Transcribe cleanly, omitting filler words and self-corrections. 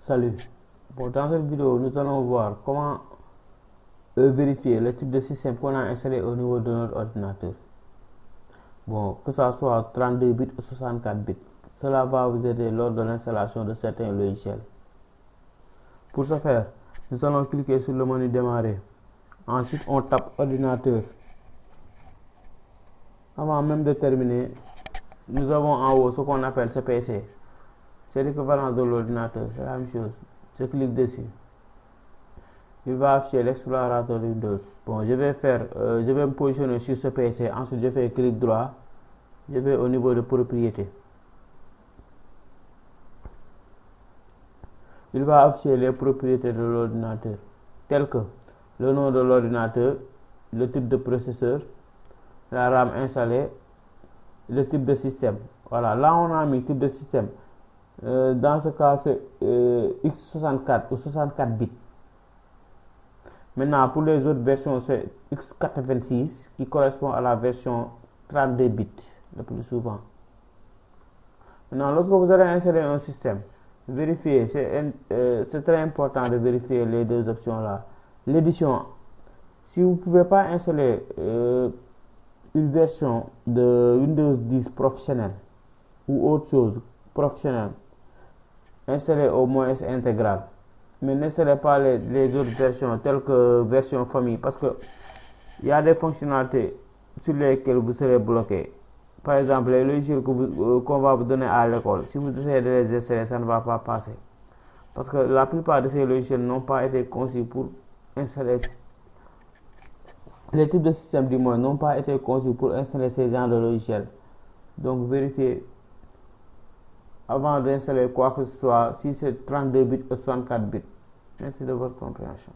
Salut. Bon, dans cette vidéo, nous allons voir comment vérifier le type de système qu'on a installé au niveau de notre ordinateur. Bon, que ça soit 32 bits ou 64 bits. Cela va vous aider lors de l'installation de certains logiciels. Pour ce faire, nous allons cliquer sur le menu démarrer. Ensuite, on tape ordinateur. Avant même de terminer, nous avons en haut ce qu'on appelle ce PC. C'est l'équivalent de l'ordinateur, c'est la même chose. Je clique dessus. Il va afficher l'explorateur Windows. Bon, je vais me positionner sur ce PC. Ensuite, je fais clic droit. Je vais au niveau de propriété. Il va afficher les propriétés de l'ordinateur, telles que le nom de l'ordinateur, le type de processeur, la RAM installée, le type de système. Voilà, là on a mis type de système. Dans ce cas, c'est x64 ou 64 bits. Maintenant, pour les autres versions, c'est x86 qui correspond à la version 32 bits le plus souvent. Maintenant, lorsque vous allez insérer un système, vérifiez, c'est très important de vérifier les deux options là. L'édition, si vous ne pouvez pas installer une version de Windows 10 professionnel ou autre chose professionnelle, installez au moins intégral. Mais n'installez pas les autres versions telles que version famille parce que il y a des fonctionnalités sur lesquelles vous serez bloqué. Par exemple, les logiciels qu'on va vous donner à l'école, si vous essayez de les installer, ça ne va pas passer. Parce que la plupart de ces logiciels n'ont pas été conçus pour installer. Les types de systèmes du moins n'ont pas été conçus pour installer ces genres de logiciels. Donc vérifiez avant d'installer quoi que ce soit si c'est 32 bits ou 64 bits. Merci de votre compréhension.